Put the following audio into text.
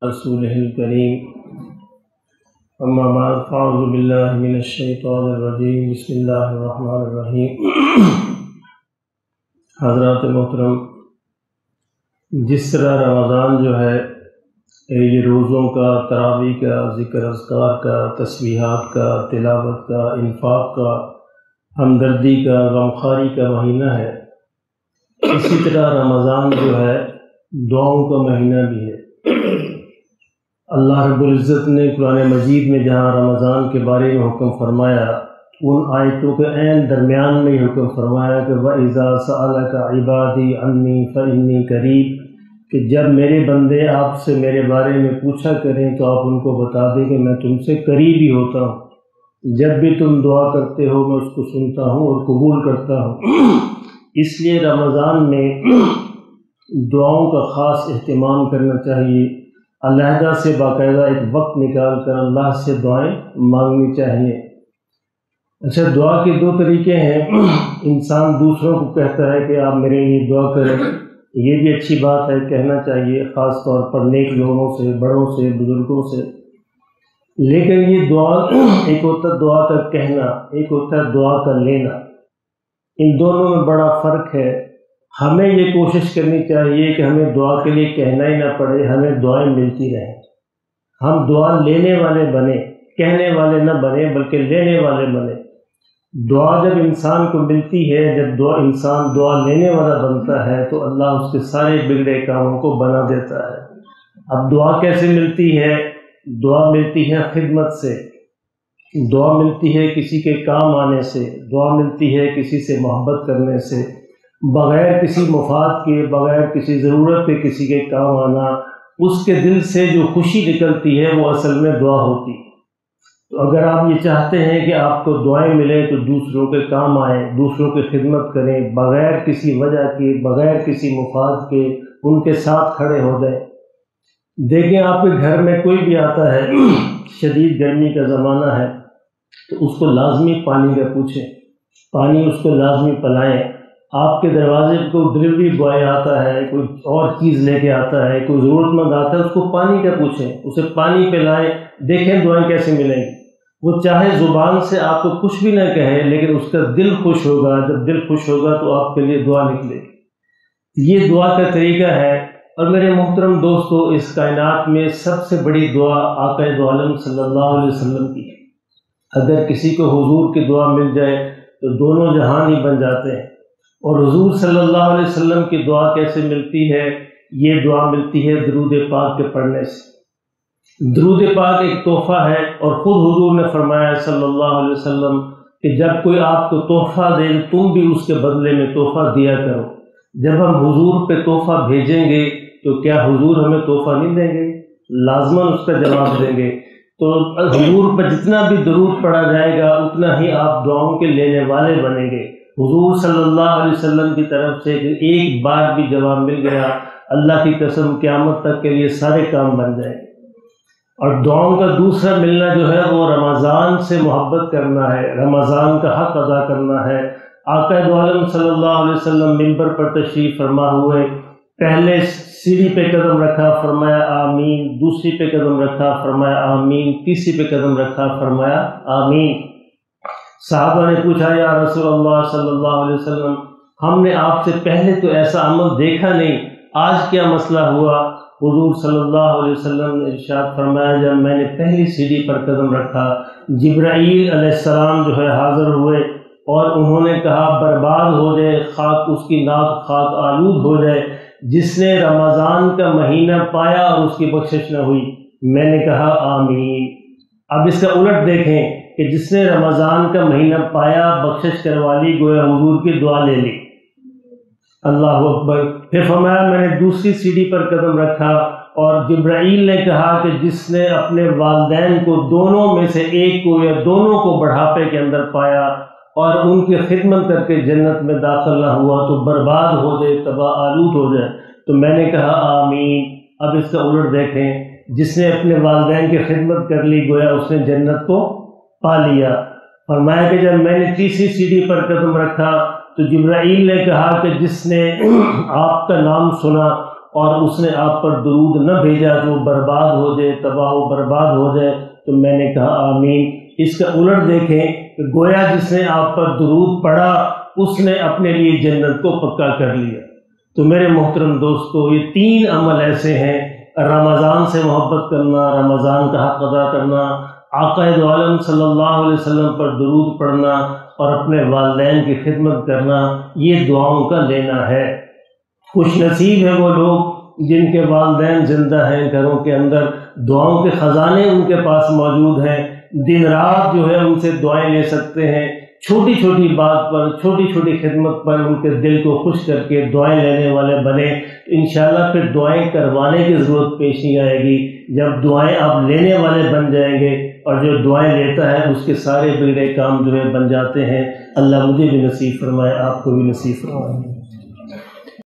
رسوله الكريم اما بعد فاعوذ بالله من الشیطان الرجیم بسم اللہ الرحمن الرحیم۔ حضرات محترم، جس طرح رمضان جو ہے یہ روزوں کا، تراویح کا، ذکر اذکار کا، تسبیحات کا، تلاوت کا، انفاق کا، ہمدردی کا، غمخواری کا مہینہ ہے، اسی طرح رمضان جو ہے دعاؤں کا مہینہ بھی ہے۔ اللہ رب العزت نے قرآن مجید میں جہاں رمضان کے بارے میں حکم فرمایا، ان آیتوں کے عین درمیان میں حکم فرمایا کہ وَإِذَا سَأَلَكَ عِبَادِي عَنِّي فَإِنِّي قَرِيبٌ، کہ جب میرے بندے آپ سے میرے بارے میں پوچھا کریں تو آپ ان کو بتا دیں کہ میں تم سے قریب ہی ہوتا ہوں، جب بھی تم دعا کرتے ہو میں اس کو سنتا ہوں اور قبول کرتا ہوں۔ اس لیے رمضان میں دعاؤں کا خاص اہتمام کرنا چاہیے، علیحدہ سے باقاعدہ ایک وقت نکال کر اللہ سے دعائیں مانگنی چاہیے۔ اچھا، دعا کے دو طریقے ہیں۔ انسان دوسروں کو کہتا ہے کہ آپ میرے لیے دعا کریں، یہ بھی اچھی بات ہے، کہنا چاہیے، خاص طور پر نیک لوگوں سے، بڑوں سے، بزرگوں سے۔ لیکن یہ دعا، ایک ہوتا ہے دعا کا کہنا، ایک ہوتا ہے دعا کا لینا، ان دونوں میں بڑا فرق ہے۔ ہمیں یہ کوشش کرنی چاہیے کہ ہمیں دعا کے لیے کہنا ہی نہ پڑے، ہمیں دعائیں ملتی رہیں، ہم دعا لینے والے بنیں، کہنے والے نہ بنیں بلکہ لینے والے بنیں۔ دعا جب انسان کو ملتی ہے، جب انسان دعا لینے والا بنتا ہے تو اللہ اس کے سارے بگڑے کاموں کو بنا دیتا ہے۔ اب دعا کیسے ملتی ہے؟ دعا ملتی ہے خدمت سے، دعا ملتی ہے کسی کے کام آنے سے، دعا ملتی ہے کسی سے محبت کرنے سے، بغیر کسی مفاد کے، بغیر کسی ضرورت کے کسی کے کام آنا، اس کے دل سے جو خوشی نکلتی ہے وہ اصل میں دعا ہوتی ہے۔ تو اگر آپ یہ چاہتے ہیں کہ آپ کو دعائیں ملیں تو دوسروں کے کام آئیں، دوسروں کی خدمت کریں، بغیر کسی وجہ کے، بغیر کسی مفاد کے ان کے ساتھ کھڑے ہو جائیں۔ دیکھیں، آپ کے گھر میں کوئی بھی آتا ہے، شدید گرمی کا زمانہ ہے، تو اس کو لازمی پانی کا پوچھیں، پانی اس کو لازمی پلائیں۔ آپ کے دروازے پہ کوئی ڈلیوری بوائے آتا ہے، کوئی اور چیز لے کے آتا ہے، کوئی ضرورت مند آتا ہے، اس کو پانی کا پوچھیں، اسے پانی پلائیں، دیکھیں دعائیں کیسے ملیں گی۔ وہ چاہے زبان سے آپ کو کچھ بھی نہ کہے لیکن اس کا دل خوش ہوگا، جب دل خوش ہوگا تو آپ کے لیے دعا نکلے گی۔ یہ دعا کا طریقہ ہے۔ اور میرے محترم دوستو، اس کائنات میں سب سے بڑی دعا آقا دو عالم صلی اللہ علیہ وسلم کی ہے۔ اگر کسی کو حضور کی دعا مل جائے تو دونوں جہان ہی بن جاتے ہیں۔ اور حضور صلی اللہ علیہ وسلم کی دعا کیسے ملتی ہے؟ یہ دعا ملتی ہے درود پاک کے پڑھنے سے۔ درود پاک ایک تحفہ ہے، اور خود حضور نے فرمایا صلی اللہ علیہ وسلم کہ جب کوئی آپ کو تحفہ دے تم بھی اس کے بدلے میں تحفہ دیا کرو۔ جب ہم حضور پہ تحفہ بھیجیں گے تو کیا حضور ہمیں تحفہ نہیں دیں گے؟ لازماً اس کا جواب دیں گے۔ تو حضور پہ جتنا بھی درود پڑھا جائے گا اتنا ہی آپ دعاؤں کے لینے والے بنیں گے۔ حضور صلی اللہ علیہ وسلم کی طرف سے ایک بار بھی جواب مل گیا، اللہ کی قسم قیامت تک کے لیے سارے کام بن جائیں گے۔ اور دعاؤں کا دوسرا ملنا جو ہے وہ رمضان سے محبت کرنا ہے، رمضان کا حق ادا کرنا ہے۔ آقا دو عالم صلی اللہ علیہ وسلم منبر پر تشریف فرما ہوئے، پہلے سیڑھی پہ قدم رکھا، فرمایا آمین، دوسری پہ قدم رکھا، فرمایا آمین، تیسری پہ قدم رکھا، فرمایا آمین۔ صحابہ نے پوچھا، یا رسول اللہ صلی اللہ علیہ وسلم، ہم نے آپ سے پہلے تو ایسا عمل دیکھا نہیں، آج کیا مسئلہ ہوا؟ حضور صلی اللہ علیہ وسلم نے ارشاد فرمایا، جب میں نے پہلی سیڑھی پر قدم رکھا، جبرائیل علیہ السلام جو ہے حاضر ہوئے اور انہوں نے کہا برباد ہو جائے، خاک اس کی ناک خاک آلود ہو جائے جس نے رمضان کا مہینہ پایا اور اس کی بخشش نہ ہوئی۔ میں نے کہا آمین۔ اب اس کا الٹ دیکھیں کہ جس نے رمضان کا مہینہ پایا، بخشش کروا لی، گویا حضور کی دعا لے لی۔ اللہ اکبر۔ پھر فرمایا میں نے دوسری سیڑھی پر قدم رکھا اور جبرائیل نے کہا کہ جس نے اپنے والدین کو، دونوں میں سے ایک کو یا دونوں کو بڑھاپے کے اندر پایا اور ان کی خدمت کر کے جنت میں داخل نہ ہوا تو برباد ہو جائے، تباہ آلود ہو جائے۔ تو میں نے کہا آمین۔ اب اس کا الٹ دیکھیں، جس نے اپنے والدین کی خدمت کر لی گویا اس نے جنت کو پا لیا۔ فرمایا کہ جب میں نے تیسری سیڑھی پر قدم رکھا تو جبرائیل نے کہا کہ جس نے آپ کا نام سنا اور اس نے آپ پر درود نہ بھیجا جو برباد ہو جائے، تباہ و برباد ہو جائے، تو میں نے کہا آمین۔ اس کا الٹ دیکھیں کہ گویا جس نے آپ پر درود پڑھا اس نے اپنے لیے جنت کو پکا کر لیا۔ تو میرے محترم دوستو، یہ 3 عمل ایسے ہیں، رمضان سے محبت کرنا، رمضان کا حق ادا کرنا، آقا دو عالم صلی اللہ علیہ وسلم پر درود پڑھنا اور اپنے والدین کی خدمت کرنا، یہ دعاؤں کا لینا ہے۔ خوش نصیب ہیں وہ لوگ جن کے والدین زندہ ہیں، گھروں کے اندر دعاؤں کے خزانے ان کے پاس موجود ہیں، دن رات جو ہے ان سے دعائیں لے سکتے ہیں، چھوٹی چھوٹی بات پر، چھوٹی چھوٹی خدمت پر ان کے دل کو خوش کر کے دعائیں لینے والے بنے، انشاءاللہ پھر دعائیں کروانے کی ضرورت پیش نہیں آئے گی۔ جب دعائیں آپ لینے والے بن جائیں گے اور جو دعائیں لیتا ہے اس کے سارے بگڑے کام جو ہے بن جاتے ہیں۔ اللہ مجھے بھی نصیب فرمائے، آپ کو بھی نصیب فرمائے۔